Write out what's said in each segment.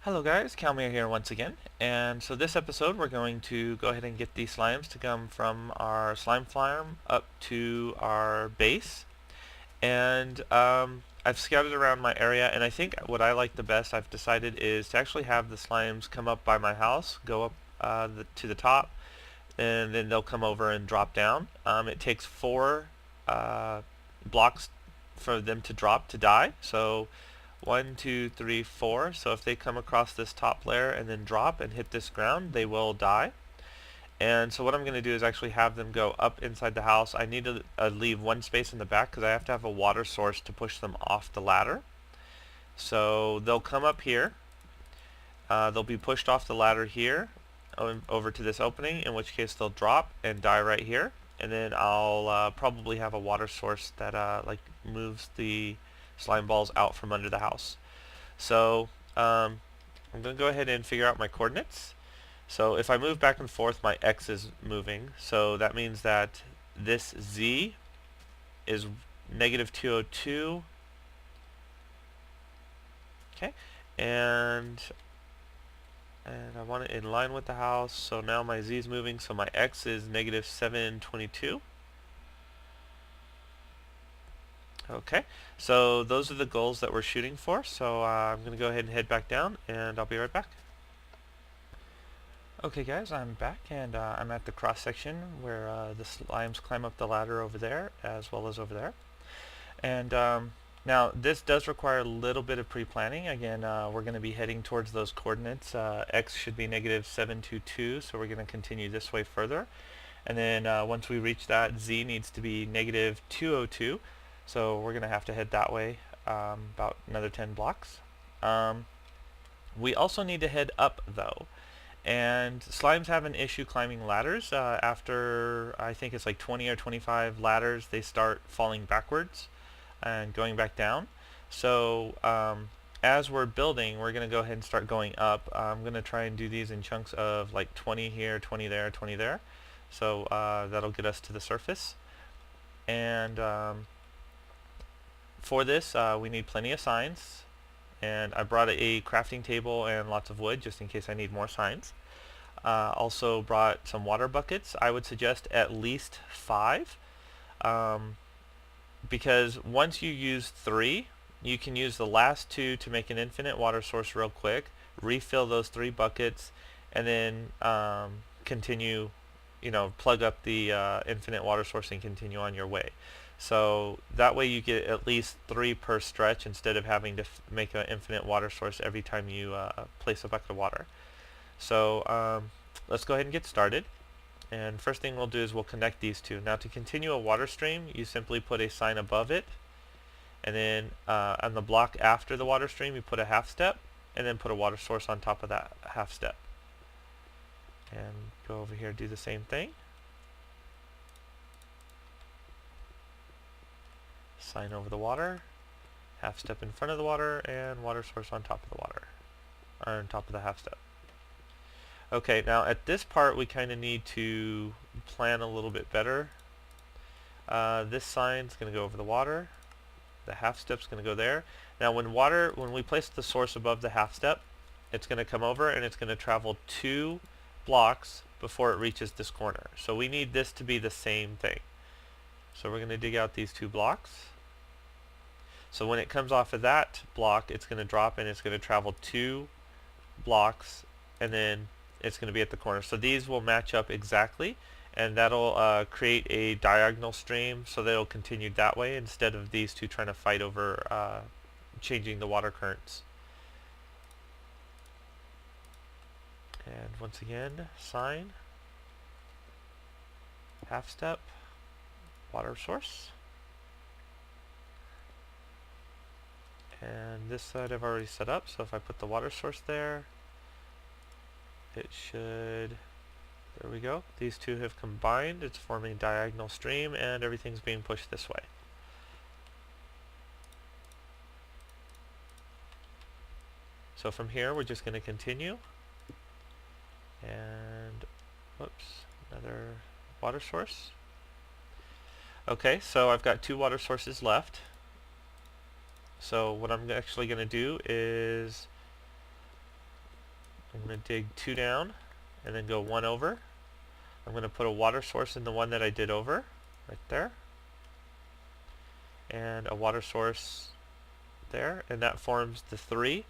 Hello guys, Kalmier here once again, and so this episode we're going to go ahead and get these slimes to come from our slime farm up to our base. And I've scouted around my area, and I think what I like the best, I've decided, is to actually have the slimes come up by my house, go up to the top, and then they'll come over and drop down. It takes 4 blocks for them to drop to die, so 1, 2, 3, 4. So if they come across this top layer and then drop and hit this ground, they will die. And so what I'm going to do is actually have them go up inside the house. I need to leave one space in the back because I have to have a water source to push them off the ladder. So they'll come up here. They'll be pushed off the ladder here over to this opening, in which case they'll drop and die right here. And then I'll probably have a water source that like moves the slime balls out from under the house. So I'm going to go ahead and figure out my coordinates. So if I move back and forth, my x is moving. So that means that this z is -202. Okay, and I want it in line with the house. So now my z is moving. So my x is -722. Okay, so those are the goals that we're shooting for. So I'm going to go ahead and head back down, and I'll be right back. Okay guys, I'm back, and I'm at the cross section where the slimes climb up the ladder over there as well as over there. And now this does require a little bit of pre-planning. Again, we're going to be heading towards those coordinates. X should be -722, so we're going to continue this way further. And then once we reach that, Z needs to be -202, so we're going to have to head that way about another 10 blocks. We also need to head up though. And slimes have an issue climbing ladders. After, I think it's like 20 or 25 ladders, they start falling backwards and going back down. So as we're building, we're going to go ahead and start going up. I'm going to try and do these in chunks of like 20 here, 20 there, 20 there. So that'll get us to the surface. And for this, we need plenty of signs. And I brought a crafting table and lots of wood just in case I need more signs. Also brought some water buckets. I would suggest at least 5, because once you use 3, you can use the last 2 to make an infinite water source real quick, refill those 3 buckets, and then continue, plug up the infinite water source and continue on your way. So that way you get at least 3 per stretch instead of having to make an infinite water source every time you place a bucket of water. So let's go ahead and get started. And first thing we'll do is we'll connect these two. Now to continue a water stream, you simply put a sign above it, and then on the block after the water stream you put a half step, and then put a water source on top of that half step. And go over here and do the same thing. Sign over the water, half step in front of the water, and water source on top of the water, or on top of the half step. Okay, now at this part we kind of need to plan a little bit better. This sign's going to go over the water, the half step's going to go there. Now when we place the source above the half step, it's going to come over and it's going to travel 2 blocks before it reaches this corner. So we need this to be the same thing. So we're going to dig out these 2 blocks. So when it comes off of that block, it's going to drop and it's going to travel 2 blocks, and then it's going to be at the corner. So these will match up exactly, and that'll create a diagonal stream, so they'll continue that way instead of these 2 trying to fight over changing the water currents. And once again, sign, half step, water source. And this side I've already set up, so if I put the water source there, it should, there we go. These 2 have combined, it's forming a diagonal stream, and everything's being pushed this way. So from here we're just going to continue, and whoops, another water source. Okay, so I've got 2 water sources left. So what I'm actually going to do is I'm going to dig 2 down and then go 1 over. I'm going to put a water source in the one that I did over, right there, and a water source there, and that forms the 3.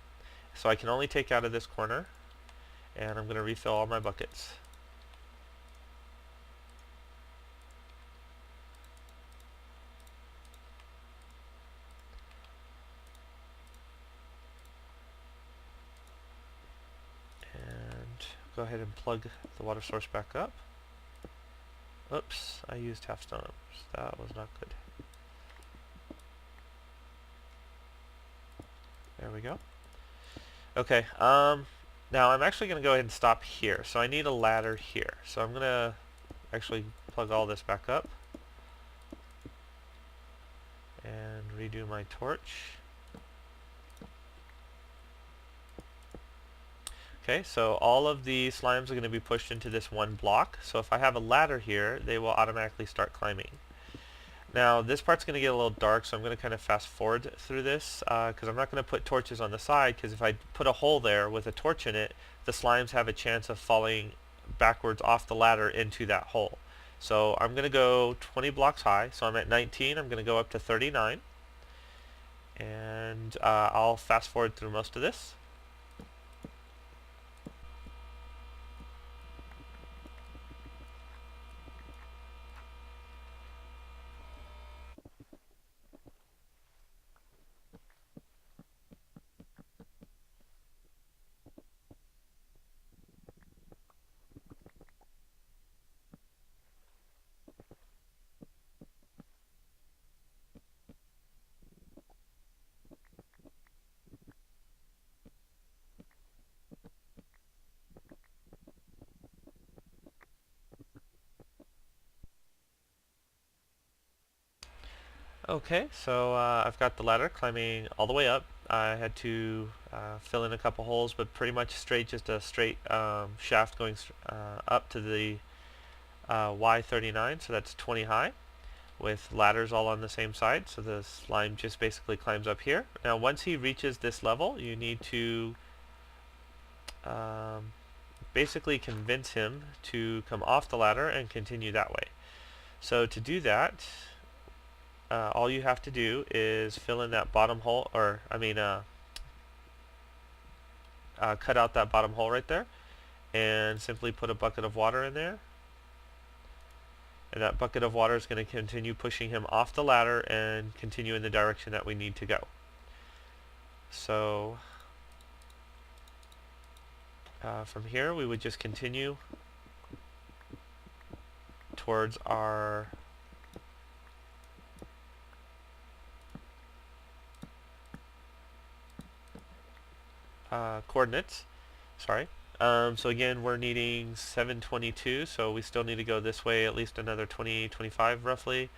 So I can only take out of this corner, and I'm going to refill all my buckets. And go ahead and plug the water source back up. Oops, I used half stones. That was not good. There we go. Okay, now I'm actually going to go ahead and stop here. So I need a ladder here. So I'm going to actually plug all this back up and redo my torch. Okay, so all of the slimes are going to be pushed into this one block. So if I have a ladder here, they will automatically start climbing. Now this part's going to get a little dark, so I'm going to kind of fast forward through this because I'm not going to put torches on the side, because if I put a hole there with a torch in it, the slimes have a chance of falling backwards off the ladder into that hole. So I'm going to go 20 blocks high, so I'm at 19, I'm going to go up to 39, and I'll fast forward through most of this. Okay, so I've got the ladder climbing all the way up. I had to fill in a couple holes, but pretty much straight, just a straight shaft going up to the Y39, so that's 20 high, with ladders all on the same side, so the slime just basically climbs up here. Now once he reaches this level, you need to basically convince him to come off the ladder and continue that way. So to do that, all you have to do is fill in that bottom hole, or cut out that bottom hole right there, and simply put a bucket of water in there. And that bucket of water is going to continue pushing him off the ladder and continue in the direction that we need to go. So from here we would just continue towards our coordinates. Sorry. So again, we're needing 722, so we still need to go this way at least another 25 roughly.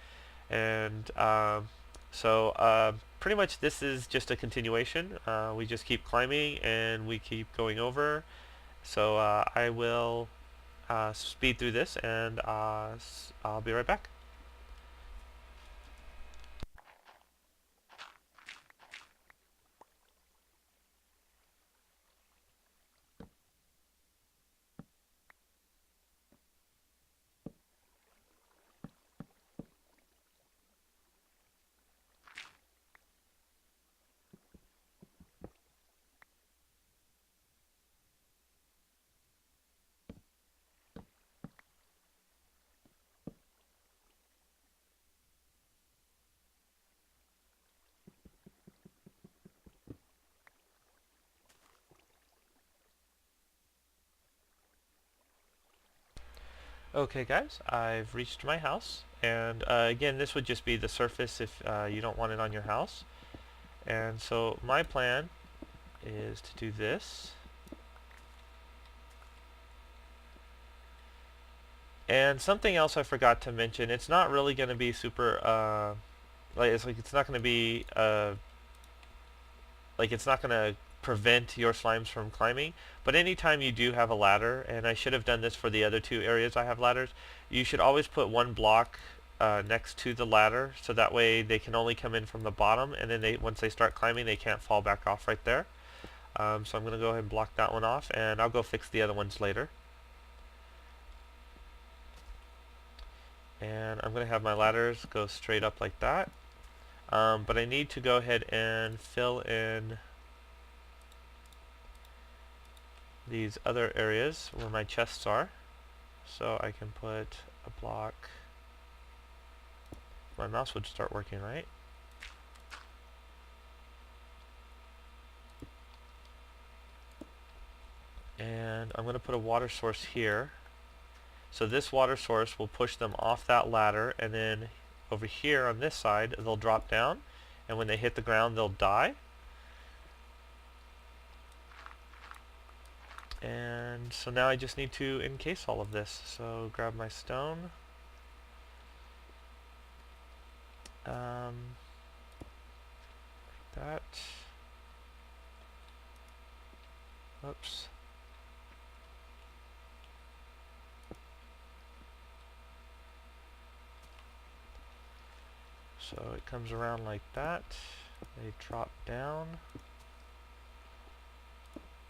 And pretty much this is just a continuation. We just keep climbing and we keep going over. So I will speed through this, and I'll be right back. Okay guys, I've reached my house, and again, this would just be the surface if you don't want it on your house. And so my plan is to do this. And something else I forgot to mention, it's not really going to be super it's not going to be it's not going to prevent your slimes from climbing, but anytime you do have a ladder, and I should have done this for the other 2 areas I have ladders, you should always put one block next to the ladder, so that way they can only come in from the bottom, and then once they start climbing, they can't fall back off right there. So I'm going to go ahead and block that one off, and I'll go fix the other ones later. And I'm going to have my ladders go straight up like that. But I need to go ahead and fill in these other areas where my chests are. So I can put a block. My mouse would start working, right? And I'm going to put a water source here. So this water source will push them off that ladder, and then over here on this side they'll drop down, and when they hit the ground they'll die. And so now I just need to encase all of this. So grab my stone. That. Oops. So it comes around like that. They drop down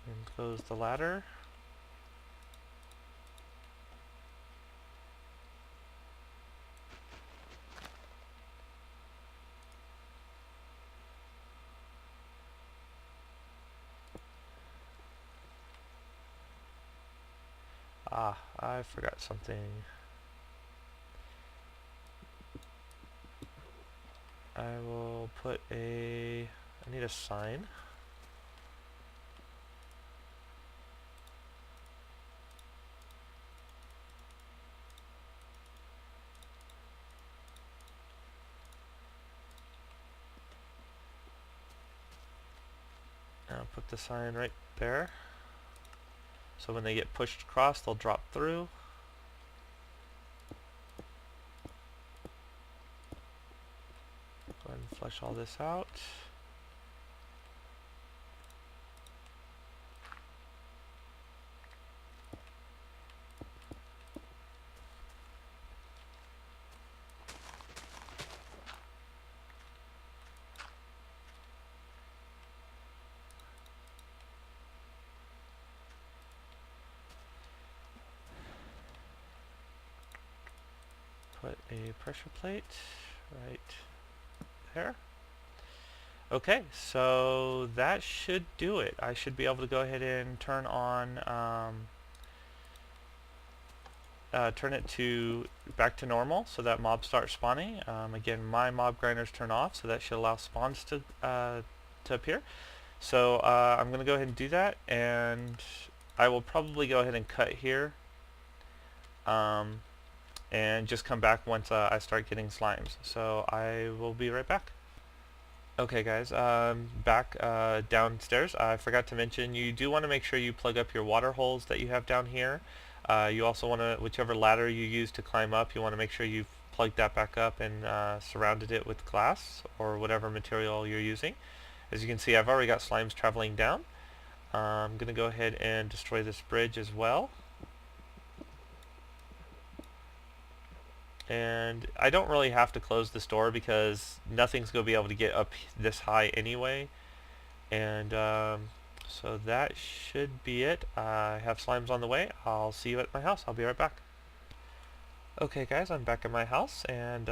and close the ladder. Ah, I forgot something. I will put I need a sign. I'll put the sign right there. So when they get pushed across, they'll drop through. Go ahead and flush all this out. Put a pressure plate right there. Okay, so that should do it. I should be able to go ahead and turn on, turn it to back to normal so that mobs start spawning. Again, my mob grinders turn off, so that should allow spawns to appear. So I'm going to go ahead and do that, and I will probably go ahead and cut here. And just come back once I start getting slimes. So I will be right back. Okay guys, back downstairs. I forgot to mention you do want to make sure you plug up your water holes that you have down here. You also want to, whichever ladder you use to climb up, you want to make sure you've plugged that back up and surrounded it with glass or whatever material you're using. As you can see, I've already got slimes traveling down. I'm going to go ahead and destroy this bridge as well. And I don't really have to close this door because nothing's going to be able to get up this high anyway. And so that should be it. I have slimes on the way. I'll see you at my house. I'll be right back. Okay guys, I'm back at my house, and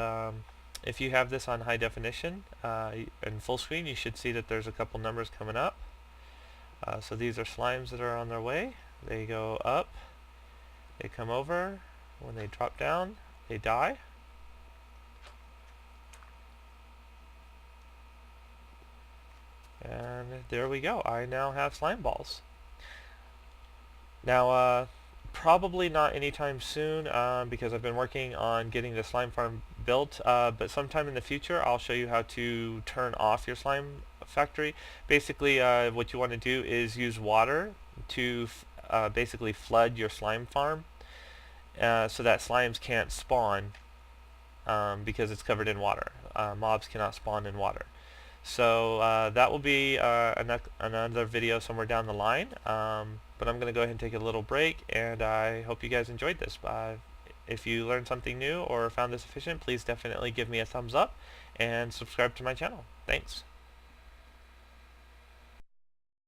if you have this on high definition and full screen, you should see that there's a couple numbers coming up. So these are slimes that are on their way. They go up, they come over, when they drop down, they die. And there we go. I now have slime balls. Now, probably not anytime soon because I've been working on getting the slime farm built, but sometime in the future I'll show you how to turn off your slime factory. Basically, what you want to do is use water to basically flood your slime farm so that slimes can't spawn because it's covered in water. Mobs cannot spawn in water. So that will be another video somewhere down the line. But I'm going to go ahead and take a little break, and I hope you guys enjoyed this. If you learned something new or found this efficient, please definitely give me a thumbs up and subscribe to my channel. Thanks.